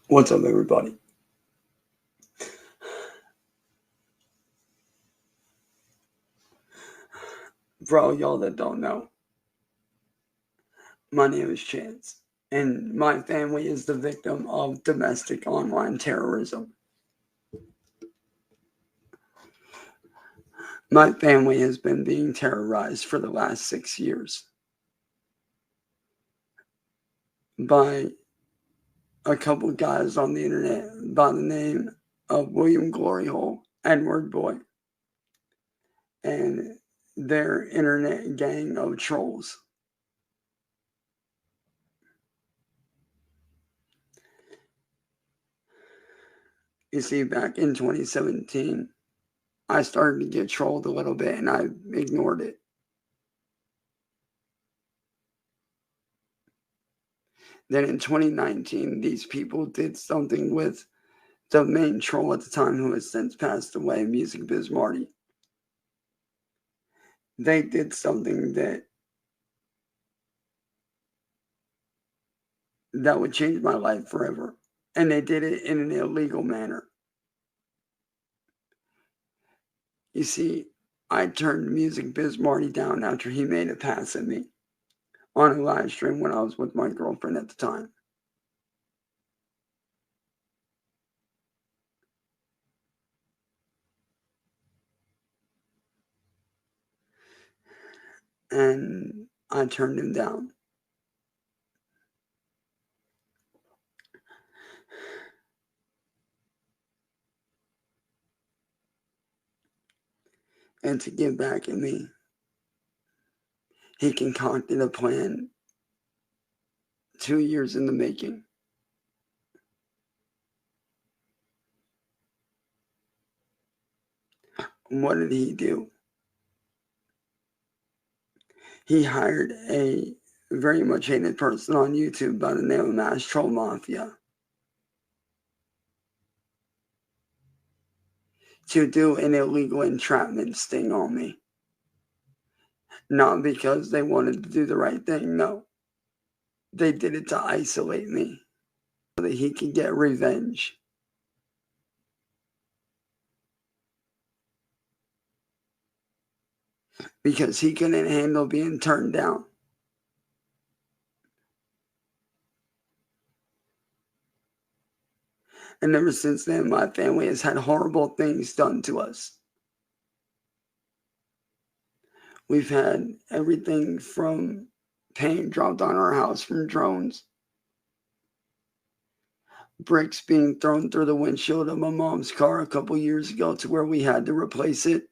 What's up, everybody? For all y'all that don't know, my name is Chance, and my family is the victim of domestic online terrorism. My family has been being terrorized for the last 6 years by a couple guys on the internet by the name of William Gloryhole, Edward Boy, and their internet gang of trolls. You see, back in 2017, I started to get trolled a little bit and I ignored it. Then in 2019, these people did something with the main troll at the time, who has since passed away, Music Biz Marty. They did something that would change my life forever. And they did it in an illegal manner. You see, I turned Music Biz Marty down after he made a pass at me on a live stream when I was with my girlfriend at the time. And I turned him down. And to get back at me, he concocted a plan 2 years in the making. What did he do? He hired a very much hated person on YouTube by the name of Mass Troll Mafia to do an illegal entrapment sting on me. Not because they wanted to do the right thing, no. They did it to isolate me so that he could get revenge. Because he couldn't handle being turned down. And ever since then, my family has had horrible things done to us. We've had everything from paint dropped on our house from drones, bricks being thrown through the windshield of my mom's car a couple years ago to where we had to replace it.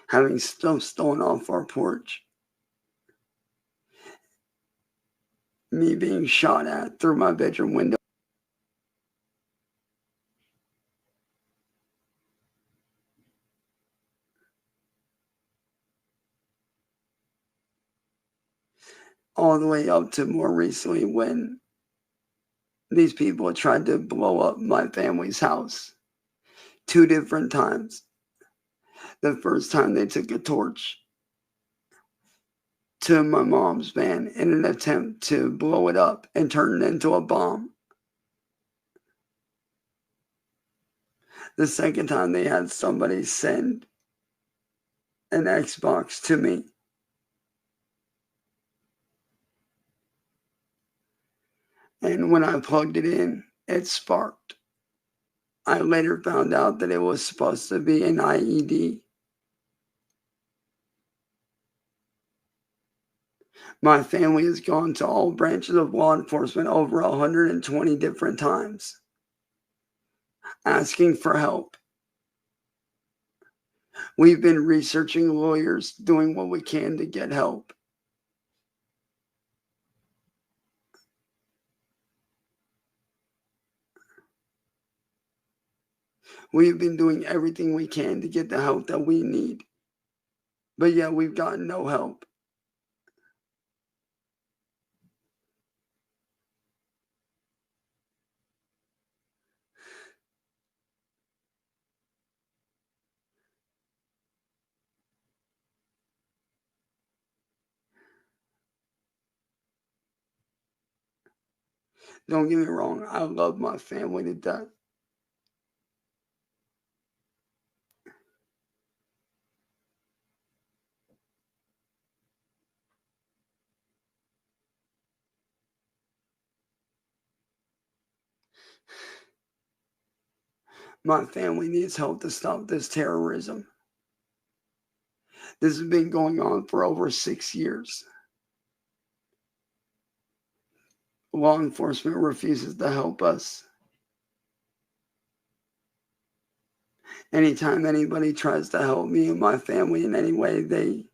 Having stuff stolen off our porch. Me being shot at through my bedroom window. All the way up to more recently when these people tried to blow up my family's house 2 different times. The first time they took a torch to my mom's van in an attempt to blow it up and turn it into a bomb. The second time they had somebody send an Xbox to me. And when I plugged it in, it sparked. I later found out that it was supposed to be an IED. My family has gone to all branches of law enforcement over 120 different times asking for help. We've been researching lawyers, doing what we can to get help. We've been doing everything we can to get the help that we need. But yet we've gotten no help. Don't get me wrong, I love my family to death. My family needs help to stop this terrorism. This has been going on for over 6 years. Law enforcement refuses to help us. Anytime anybody tries to help me and my family in any way, they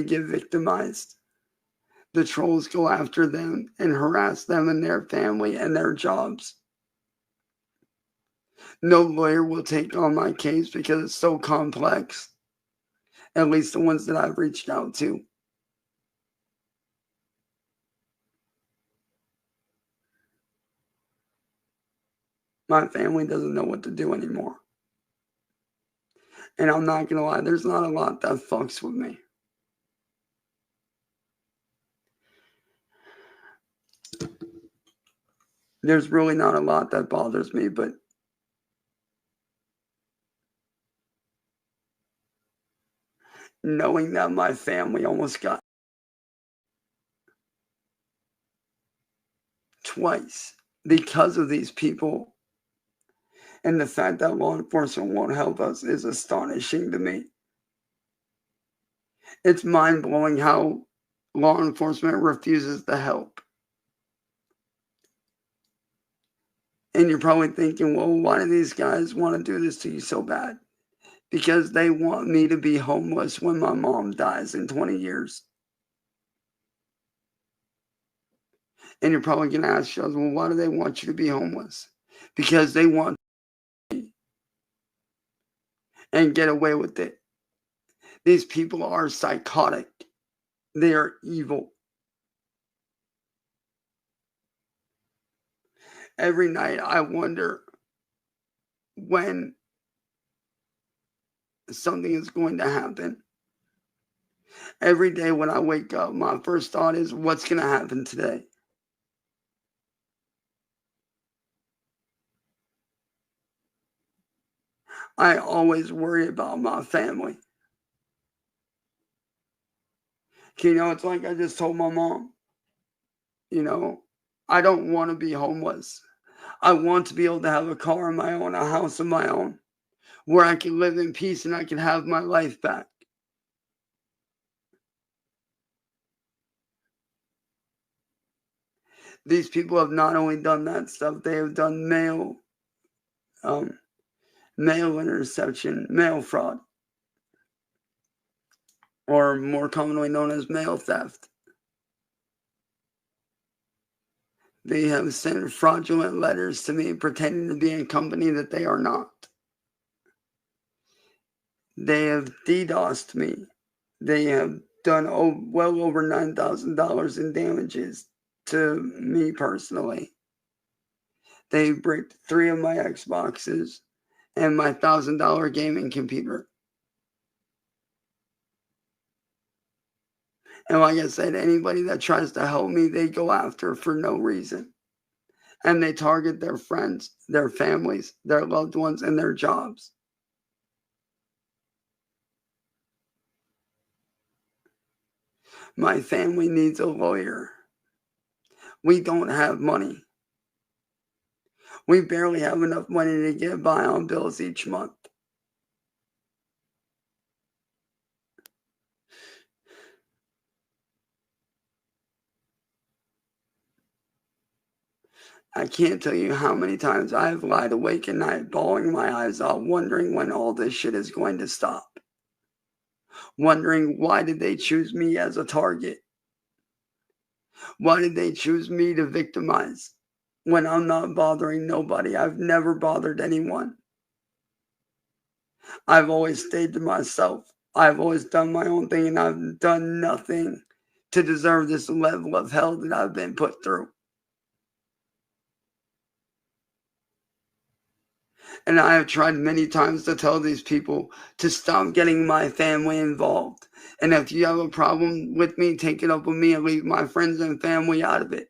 get victimized. The trolls go after them and harass them and their family and their jobs. No lawyer will take on my case because it's so complex, at least the ones that I've reached out to. My family doesn't know what to do anymore. And I'm not gonna lie, there's not a lot that fucks with me. There's really not a lot that bothers me, but knowing that my family almost got twice because of these people and the fact that law enforcement won't help us is astonishing to me. It's mind blowing how law enforcement refuses to help. And you're probably thinking, well, why do these guys want to do this to you so bad? Because they want me to be homeless when my mom dies in 20 years. And you're probably going to ask yourself, well, why do they want you to be homeless? Because they want me and get away with it. These people are psychotic. They are evil. Every night I wonder when something is going to happen. Every day when I wake up, my first thought is, what's going to happen today? I always worry about my family. It's like I just told my mom, you know, I don't want to be homeless. I want to be able to have a car of my own, a house of my own, where I can live in peace and I can have my life back. These people have not only done that stuff, they have done um, mail interception, mail fraud, or more commonly known as mail theft. They have sent fraudulent letters to me pretending to be a company that they are not. They have DDoSed me. They have done well over $9,000 in damages to me personally. They bricked 3 of my Xboxes and my $1,000 gaming computer. And like I said, anybody that tries to help me, they go after for no reason. And they target their friends, their families, their loved ones, and their jobs. My family needs a lawyer. We don't have money. We barely have enough money to get by on bills each month. I can't tell you how many times I've lied awake at night, bawling my eyes out, wondering when all this shit is going to stop. Wondering why did they choose me as a target? Why did they choose me to victimize when I'm not bothering nobody? I've never bothered anyone. I've always stayed to myself. I've always done my own thing and I've done nothing to deserve this level of hell that I've been put through. And I have tried many times to tell these people to stop getting my family involved. And if you have a problem with me, take it up with me and leave my friends and family out of it.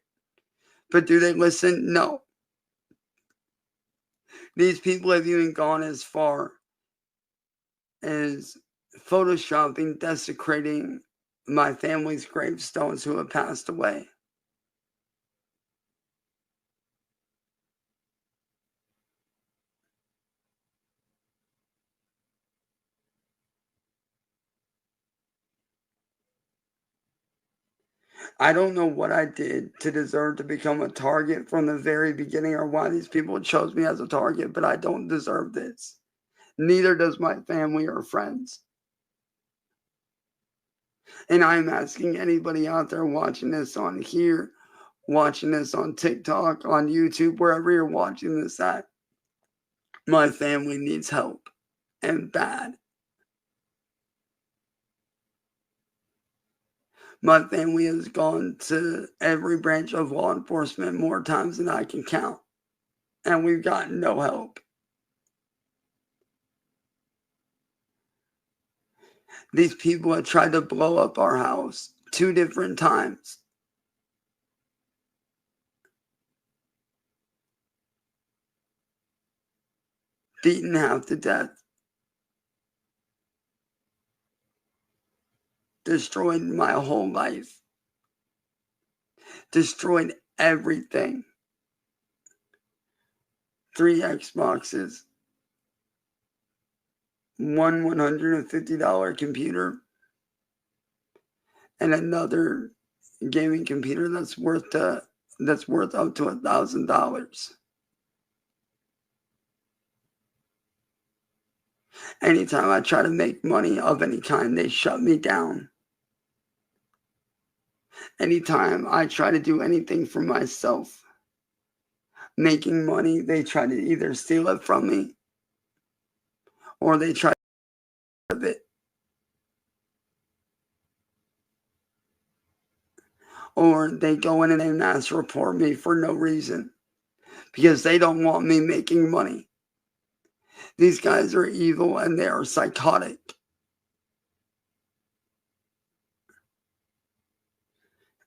But do they listen? No. These people have even gone as far as photoshopping, desecrating my family's gravestones who have passed away. I don't know what I did to deserve to become a target from the very beginning or why these people chose me as a target, but I don't deserve this. Neither does my family or friends. And I'm asking anybody out there watching this on here, watching this on TikTok, on YouTube, wherever you're watching this at, my family needs help and bad. My family has gone to every branch of law enforcement more times than I can count, and we've gotten no help. These people have tried to blow up our house 2 different times. Beaten half to death. Destroyed my whole life. Destroyed everything. 3 Xboxes. One $150 computer. And another gaming computer that's worth up to $1,000. Anytime I try to make money of any kind, they shut me down. Anytime I try to do anything for myself, making money, they try to either steal it from me or they try to get it. Or they go in and they mass report me for no reason because they don't want me making money. These guys are evil and they are psychotic.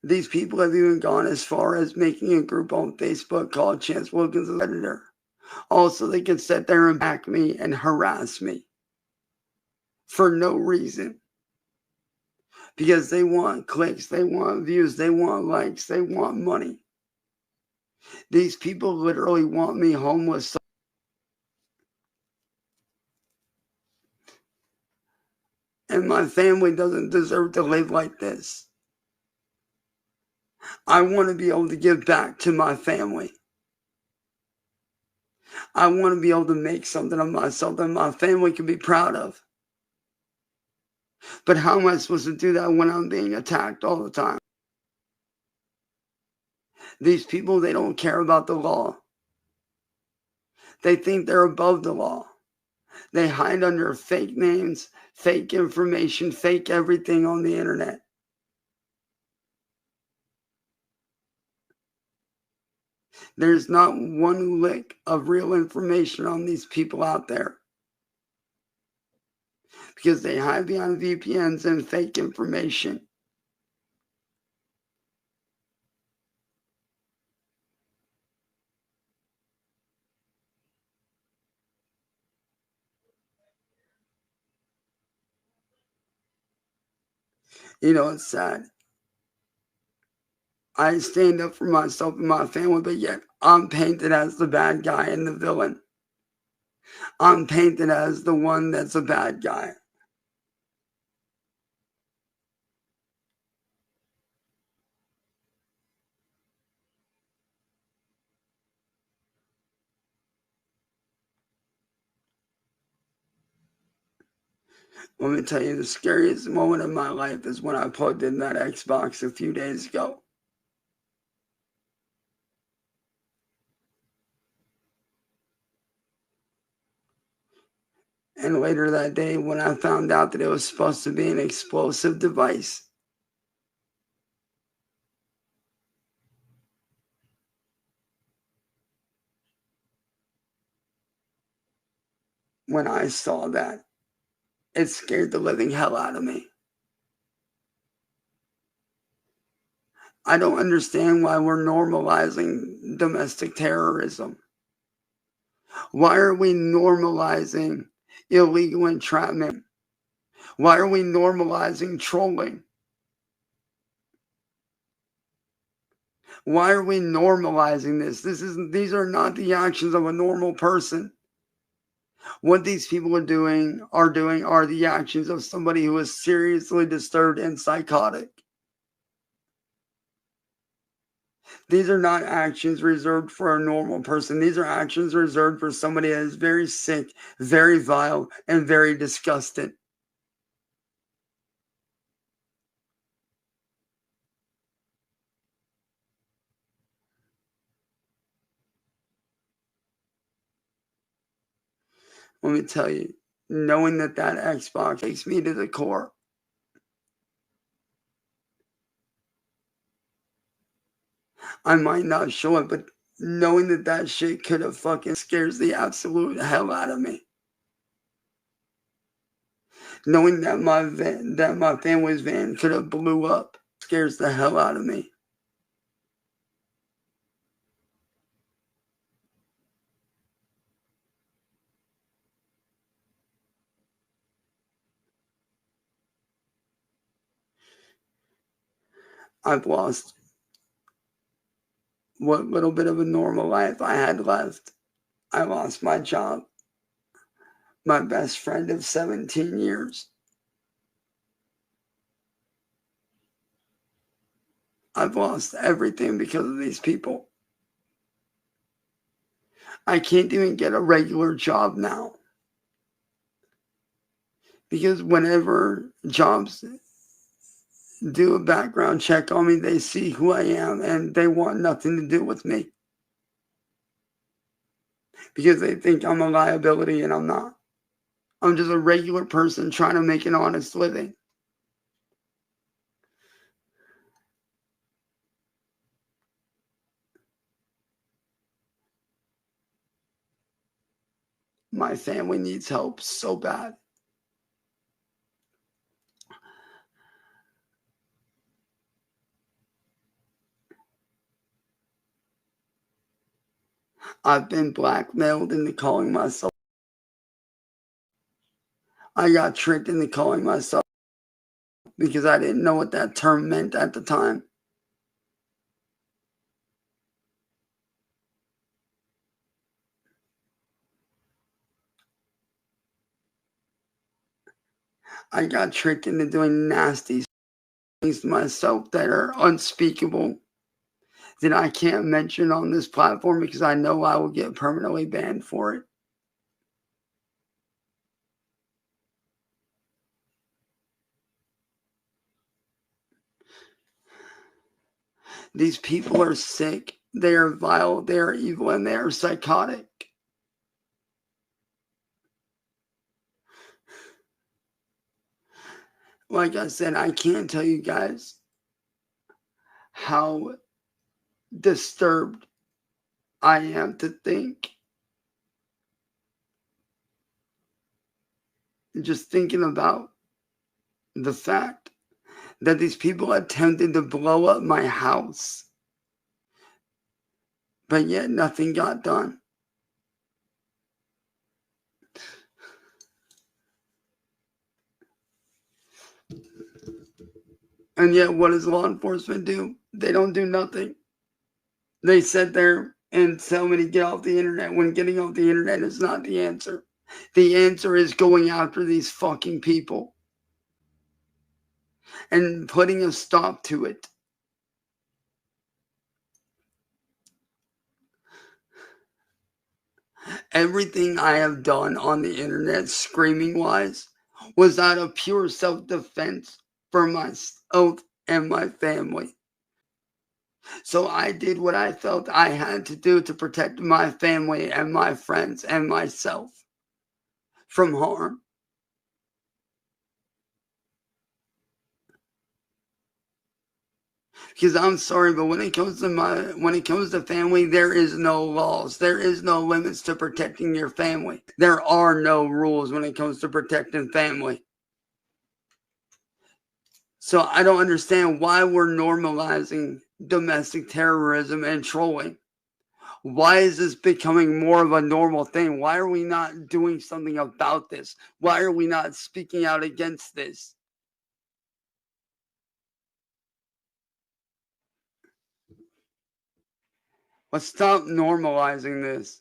These people have even gone as far as making a group on Facebook called Chance Wilkins' Editor. Also, they can sit there and back me and harass me for no reason. Because they want clicks, they want views, they want likes, they want money. These people literally want me homeless. And my family doesn't deserve to live like this. I want to be able to give back to my family. I want to be able to make something of myself that my family can be proud of. But how am I supposed to do that when I'm being attacked all the time? These people, they don't care about the law. They think they're above the law. They hide under fake names, fake information, fake everything on the internet. There's not one lick of real information on these people out there because they hide behind VPNs and fake information. You know, it's sad. I stand up for myself and my family, but yet I'm painted as the bad guy and the villain. I'm painted as the one that's a bad guy. Let me tell you, the scariest moment of my life is when I plugged in that Xbox a few days ago. And later that day, when I found out that it was supposed to be an explosive device, when I saw that, it scared the living hell out of me. I don't understand why we're normalizing domestic terrorism. Why are we normalizing illegal entrapment? Why are we normalizing trolling? Why are we normalizing this? These are not the actions of a normal person. What these people are the actions of somebody who is seriously disturbed and psychotic. These are not actions reserved for a normal person. These are actions reserved for somebody that is very sick, very vile, and very disgusted. Let me tell you, knowing that Xbox takes me to the core. I might not show it, but knowing that shit could have fucking scares the absolute hell out of me. Knowing that my family's van could have blew up scares the hell out of me. I've lost what little bit of a normal life I had left. I lost my job, my best friend of 17 years. I've lost everything because of these people. I can't even get a regular job now. Because whenever jobs do a background check on me, they see who I am and they want nothing to do with me. Because they think I'm a liability and I'm not. I'm just a regular person trying to make an honest living. My family needs help so bad. I've been blackmailed into calling myself. I got tricked into calling myself because I didn't know what that term meant at the time. I got tricked into doing nasty things to myself that are unspeakable that I can't mention on this platform because I know I will get permanently banned for it. These people are sick, they are vile, they are evil, and they are psychotic. Like I said, I can't tell you guys how disturbed I am to think. Just thinking about the fact that these people attempted to blow up my house, but yet nothing got done. And yet, what does law enforcement do? They don't do nothing. They sit there and tell me to get off the internet when getting off the internet is not the answer. The answer is going after these fucking people and putting a stop to it. Everything I have done on the internet, screaming wise, was out of pure self defense for myself and my family. So I did what I felt I had to do to protect my family and my friends and myself from harm. Because I'm sorry, but when it comes to family, there is no laws. There is no limits to protecting your family. There are no rules when it comes to protecting family. So I don't understand why we're normalizing domestic terrorism and trolling? Why is this becoming more of a normal thing? Why are we not doing something about this? Why are we not speaking out against this? Let's stop normalizing this.